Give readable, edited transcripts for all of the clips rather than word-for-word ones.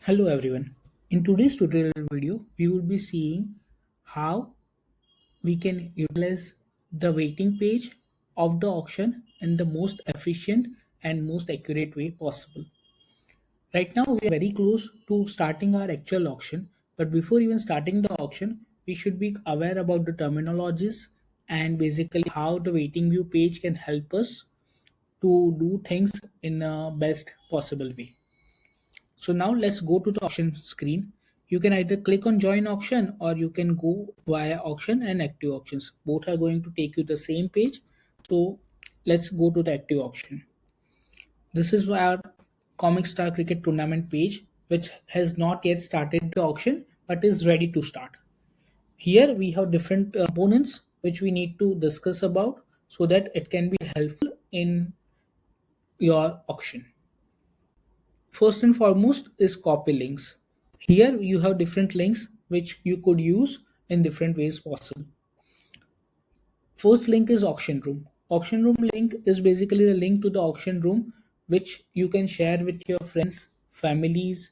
Hello everyone. In today's tutorial video, we will be seeing how we can utilize the waiting page of the auction in the most efficient and most accurate way possible. Right now, we are very close to starting our actual auction, but before even starting the auction, we should be aware about the terminologies and basically how the waiting view page can help us to do things in a best possible way. So now let's go to the auction screen. You can either click on join auction or you can go via auction and active auctions. Both are going to take you the same page. So let's go to the active auction. This is our Comic Star Cricket Tournament page, which has not yet started the auction but is ready to start. Here we have different components which we need to discuss about so that it can be helpful in your auction. First and foremost is copy links. Here you have different links which you could use in different ways possible. First link is auction room. Auction room link is basically the link to the auction room which you can share with your friends, families,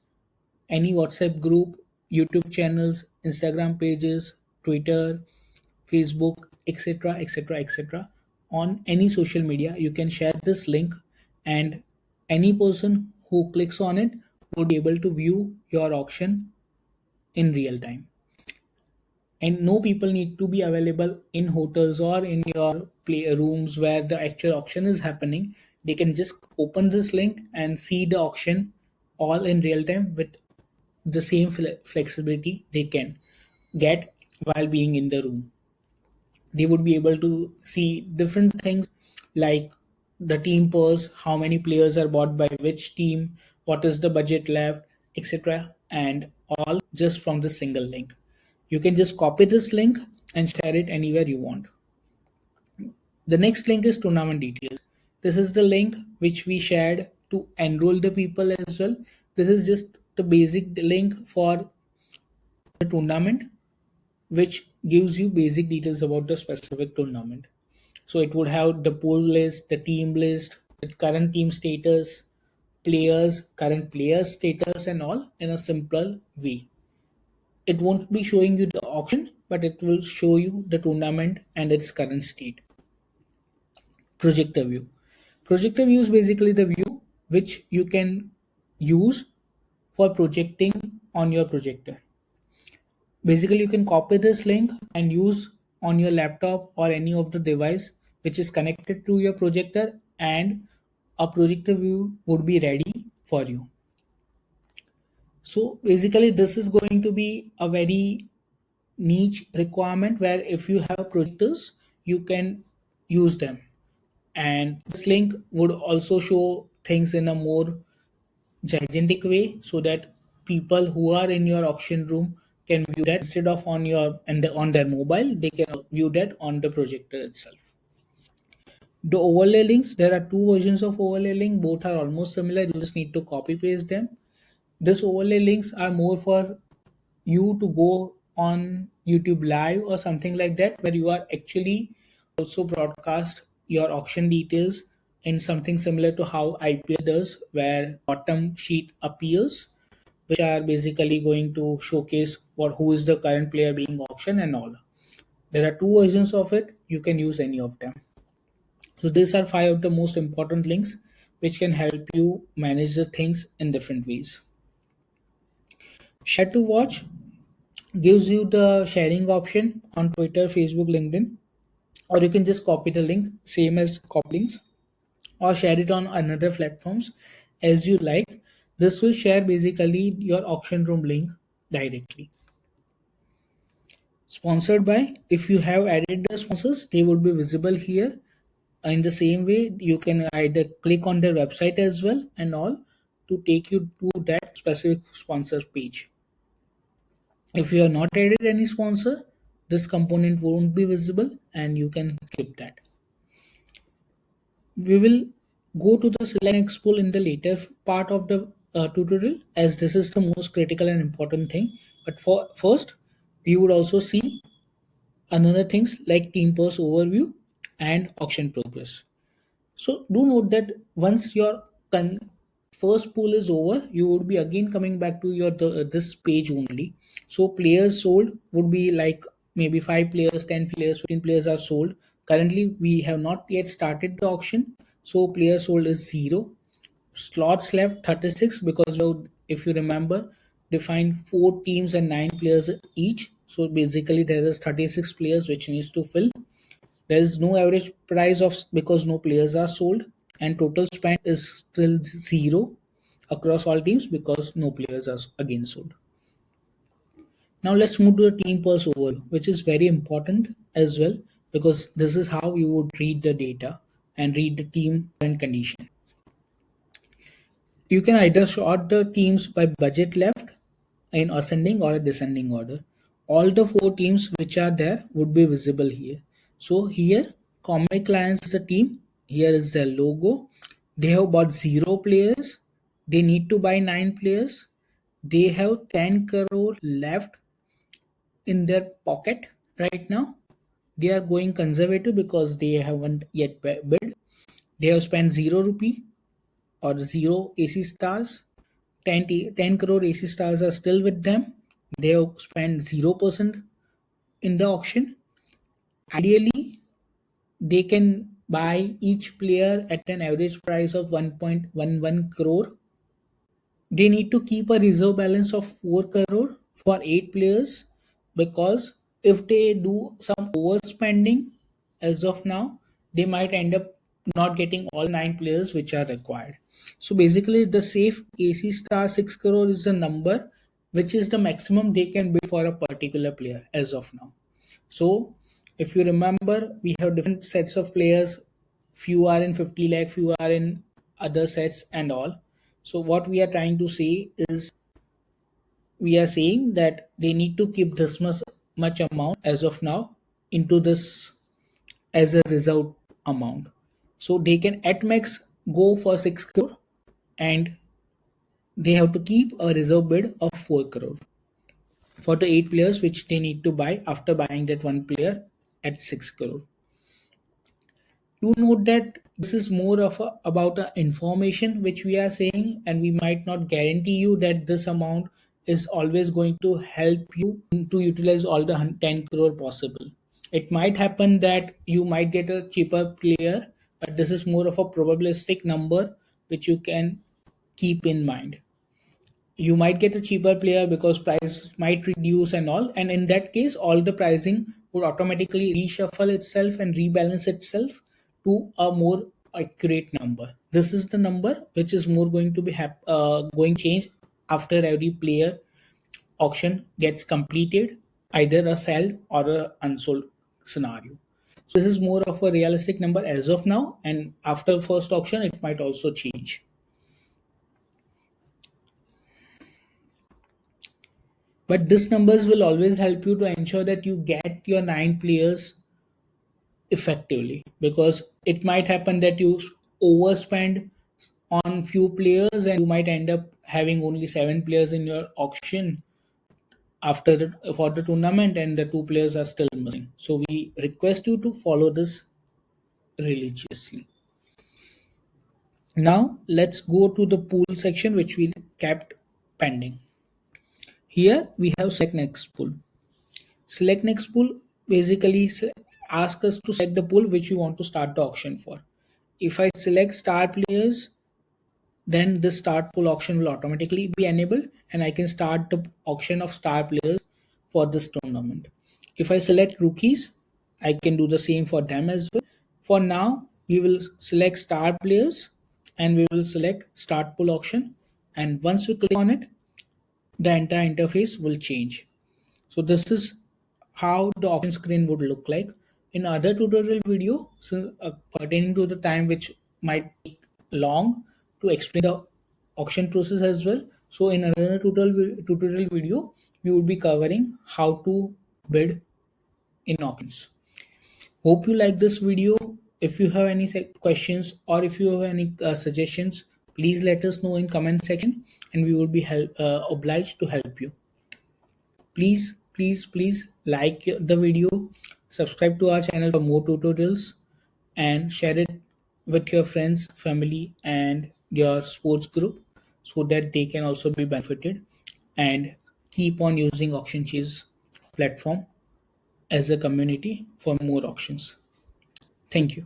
any WhatsApp group, YouTube channels, Instagram pages, Twitter, Facebook, etc., etc., etc. On any social media, you can share this link, and any person who clicks on it would be able to view your auction in real time. And no people need to be available in hotels or in your play rooms where the actual auction is happening. They can just open this link and see the auction all in real time with the same flexibility they can get while being in the room. They would be able to see different things like the team purse, how many players are bought by which team, what is the budget left, etc. And all just from the single link. You can just copy this link and share it anywhere you want. The next link is tournament details. This is the link which we shared to enroll the people as well. This is just the basic link for the tournament which gives you basic details about the specific tournament. So it would have the pool list, the team list, the current team status, players, current players status, and all in a simple way. It won't be showing you the auction, but it will show you the tournament and its current state. Projector view. Projector view is basically the view which you can use for projecting on your projector. Basically, you can copy this link and use on your laptop or any of the device which is connected to your projector, and a projector view would be ready for you. So basically, this is going to be a very niche requirement where if you have projectors, you can use them. And this link would also show things in a more gigantic way so that people who are in your auction room can view that instead of on your and on their mobile. They can view that on the projector itself. The overlay links, there are two versions of overlay link. Both are almost similar. You just need to copy paste them. This overlay links are more for you to go on YouTube live or something like that, where you are actually also broadcast your auction details in something similar to how IPL does, where bottom sheet appears, which are basically going to showcase what who is the current player being auctioned and all. There are two versions of it. You can use any of them. So these are five of the most important links which can help you manage the things in different ways. Share to watch gives you the sharing option on Twitter, Facebook, LinkedIn, or you can just copy the link, same as copy links, or share it on another platforms as you like. This will share basically your auction room link directly. Sponsored by, if you have added the sponsors, they will be visible here. In the same way, you can either click on their website as well and all to take you to that specific sponsor page. If you have not added any sponsor, this component won't be visible and you can skip that. We will go to the select next pool in the later part of the tutorial, as this is the most critical and important thing. But for first, we would also see another things like team purse overview and auction progress. So do note that once your first pool is over, you would be again coming back to your this page only. So players sold would be like maybe 5 players, 10 players, 15 players are sold. Currently we have not yet started the auction, so players sold is 0. Slots left 36 because if you remember, defined 4 teams and 9 players each. So basically there is 36 players which needs to fill. There is no average price of because no players are sold, and total spend is still 0 across all teams because no players are again sold. Now let's move to the team pulse overview, which is very important as well because this is how you would read the data and read the team current condition. You can either sort the teams by budget left in ascending or a descending order. All the 4 teams which are there would be visible here. So here, Comic Lions is the team. Here is their logo. They have bought 0 players. They need to buy 9 players. They have 10 crore left in their pocket right now. They are going conservative because they haven't yet bid. They have spent 0 rupee or 0 AC stars. 10 crore AC stars are still with them. They have spent 0% in the auction. Ideally, they can buy each player at an average price of 1.11 crore. They need to keep a reserve balance of 4 crore for 8 players because if they do some overspending as of now, they might end up not getting all 9 players which are required. So basically, the safe AC star 6 crore is the number which is the maximum they can bid for a particular player as of now. So if you remember, we have different sets of players. Few are in 50 lakh, few are in other sets and all. So what we are trying to say is we are saying that they need to keep this much amount as of now into this as a reserve amount. So they can at max go for 6 crore and they have to keep a reserve bid of 4 crore for the 8 players which they need to buy after buying that one player at 6 crore. Do note that this is more of about a information which we are saying, and we might not guarantee you that this amount is always going to help you to utilize all the 10 crore possible. It might happen that you might get a cheaper player, but this is more of a probabilistic number which you can keep in mind. You might get a cheaper player because price might reduce and all, and in that case all the pricing would automatically reshuffle itself and rebalance itself to a more accurate number. This is the number which is more going to be going change after every player auction gets completed, either a sell or a unsold scenario. So this is more of a realistic number as of now, and after first auction it might also change. But these numbers will always help you to ensure that you get your 9 players effectively, because it might happen that you overspend on few players and you might end up having only 7 players in your auction for the tournament and the 2 players are still missing. So we request you to follow this religiously. Now let's go to the pool section which we kept pending. Here we have select next pool. Select next pool basically ask us to select the pool which we want to start the auction for. If I select star players, then the start pool auction will automatically be enabled and I can start the auction of star players for this tournament. If I select rookies, I can do the same for them as well. For now, we will select star players and we will select start pool auction, and once we click on it, the entire interface will change. So this is how the auction screen would look like. In other tutorial video, so, pertaining to the time which might take long to explain the auction process as well. So in another tutorial video, we will be covering how to bid in auctions. Hope you like this video. If you have any questions or if you have any suggestions, please let us know in comment section and we will be obliged to help you. Please like the video, subscribe to our channel for more tutorials, and share it with your friends, family, and your sports group. so that they can also be benefited and keep on using auction chase platform as a community for more auctions. Thank you.